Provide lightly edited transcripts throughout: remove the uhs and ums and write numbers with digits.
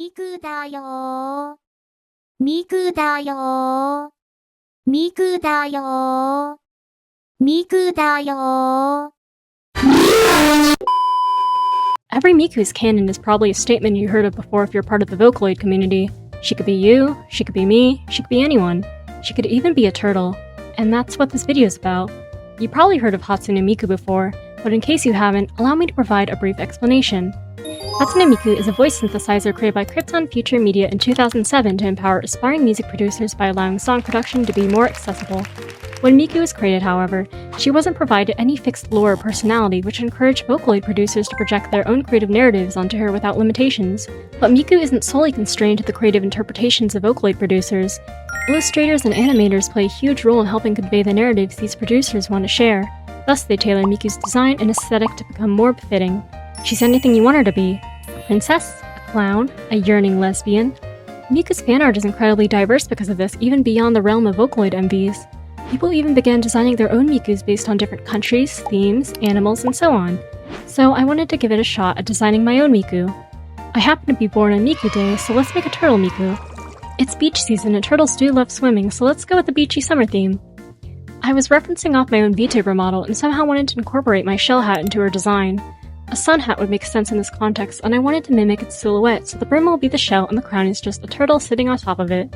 ミクだよ。ミクだよ。ミクだよ。ミクだよ。Every Miku's canon is probably a statement you heard of before if you're part of the Vocaloid community. She could be you, she could be me, she could be anyone. She could even be a turtle. And that's what this video is about. You probably heard of Hatsune Miku before, but in case you haven't, allow me to provide a brief explanation. Hatsune Miku is a voice synthesizer created by Krypton Future Media in 2007 to empower aspiring music producers by allowing song production to be more accessible. When Miku was created, however, she wasn't provided any fixed lore or personality, which encouraged Vocaloid producers to project their own creative narratives onto her without limitations. But Miku isn't solely constrained to the creative interpretations of Vocaloid producers. Illustrators and animators play a huge role in helping convey the narratives these producers want to share. Thus, they tailor Miku's design and aesthetic to become more befitting. She's anything you want her to be. A princess, a clown, a yearning lesbian. Miku's fan art is incredibly diverse because of this, even beyond the realm of Vocaloid MVs. People even began designing their own Mikus based on different countries, themes, animals, and so on. So I wanted to give it a shot at designing my own Miku. I happen to be born on Miku Day, so let's make a turtle Miku. It's beach season and turtles do love swimming, so let's go with the beachy summer theme. I was referencing off my own VTuber model and somehow wanted to incorporate my shell hat into her design. A sun hat would make sense in this context, and I wanted to mimic its silhouette, so the brim will be the shell and the crown is just a turtle sitting on top of it.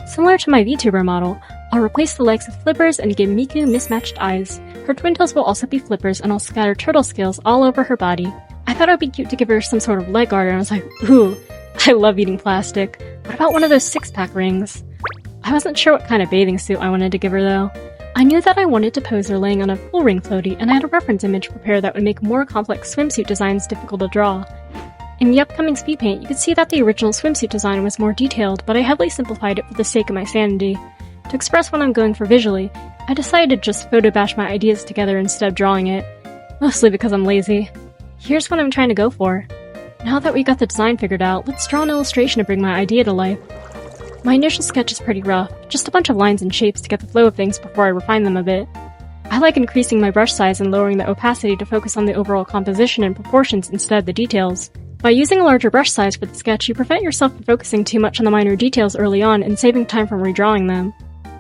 Similar to my VTuber model, I'll replace the legs with flippers and give Miku mismatched eyes. Her twin toes will also be flippers, and I'll scatter turtle scales all over her body. I thought it would be cute to give her some sort of leg guard, and I was like, ooh, I love eating plastic. What about one of those six-pack rings? I wasn't sure what kind of bathing suit I wanted to give her though. I knew that I wanted to pose her laying on a full ring floaty, and I had a reference image prepared that would make more complex swimsuit designs difficult to draw. In the upcoming speedpaint, you could see that the original swimsuit design was more detailed, but I heavily simplified it for the sake of my sanity. To express what I'm going for visually, I decided to just photo bash my ideas together instead of drawing it. Mostly because I'm lazy. Here's what I'm trying to go for. Now that we got the design figured out, let's draw an illustration to bring my idea to life. My initial sketch is pretty rough, just a bunch of lines and shapes to get the flow of things before I refine them a bit. I like increasing my brush size and lowering the opacity to focus on the overall composition and proportions instead of the details. By using a larger brush size for the sketch, you prevent yourself from focusing too much on the minor details early on and saving time from redrawing them.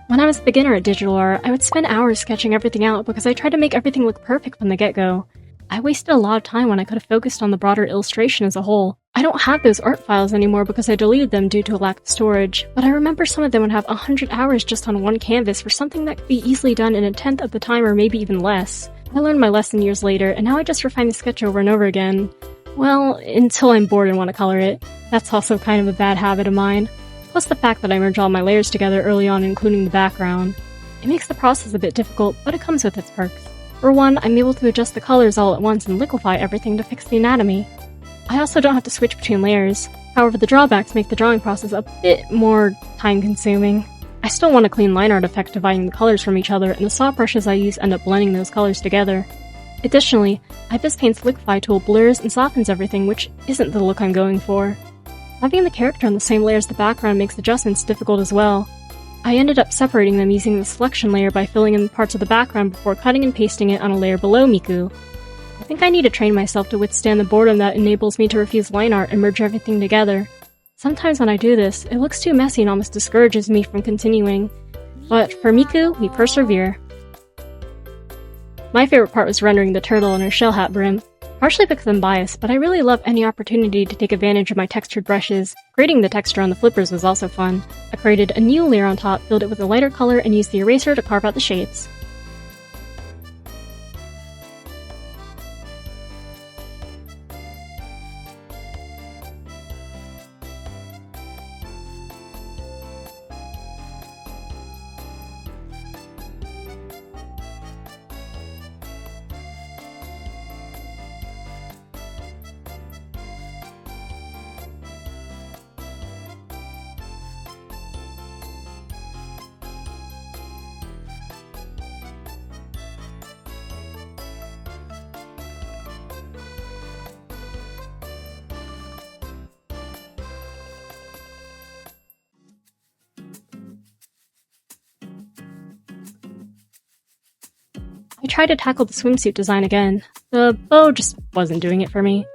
When I was a beginner at digital art, I would spend hours sketching everything out because I tried to make everything look perfect from the get-go. I wasted a lot of time when I could have focused on the broader illustration as a whole. I don't have those art files anymore because I deleted them due to a lack of storage, but I remember some of them would have 100 hours just on one canvas for something that could be easily done in a tenth of the time or maybe even less. I learned my lesson years later, and now I just refine the sketch over and over again. Well, until I'm bored and want to color it. That's also kind of a bad habit of mine. Plus the fact that I merge all my layers together early on, including the background. It makes the process a bit difficult, but it comes with its perks. For one, I'm able to adjust the colors all at once and liquefy everything to fix the anatomy. I also don't have to switch between layers. However, the drawbacks make the drawing process a bit more time-consuming. I still want a clean line art effect dividing the colors from each other, and the soft brushes I use end up blending those colors together. Additionally, ibispaint's liquefy tool blurs and softens everything, which isn't the look I'm going for. Having the character on the same layer as the background makes adjustments difficult as well. I ended up separating them using the selection layer by filling in parts of the background before cutting and pasting it on a layer below Miku. I think I need to train myself to withstand the boredom that enables me to refuse line art and merge everything together. Sometimes when I do this, it looks too messy and almost discourages me from continuing. But for Miku, we persevere. My favorite part was rendering the turtle and her shell hat brim. Partially because I'm biased, but I really love any opportunity to take advantage of my textured brushes. Creating the texture on the flippers was also fun. I created a new layer on top, filled it with a lighter color, and used the eraser to carve out the shapes. I tried to tackle the swimsuit design again. The bow just wasn't doing it for me.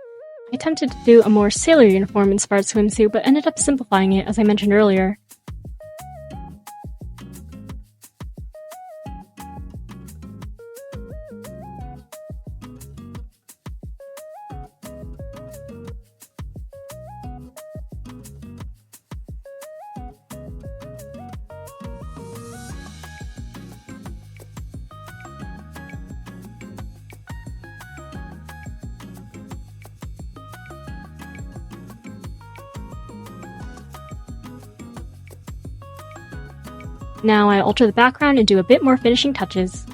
I attempted to do a more sailor uniform-inspired swimsuit, but ended up simplifying it, as I mentioned earlier. Now I alter the background and do a bit more finishing touches.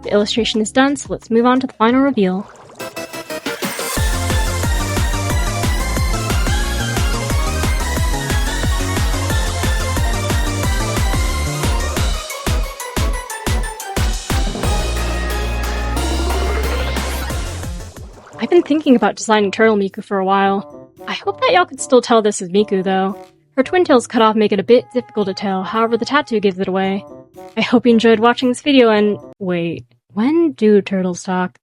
The illustration is done, so let's move on to the final reveal. I've been thinking about designing Turtle Miku for a while. I hope that y'all could still tell this is Miku, though. Her twin tails cut off make it a bit difficult to tell, however the tattoo gives it away. I hope you enjoyed watching this video and... wait, when do turtles talk?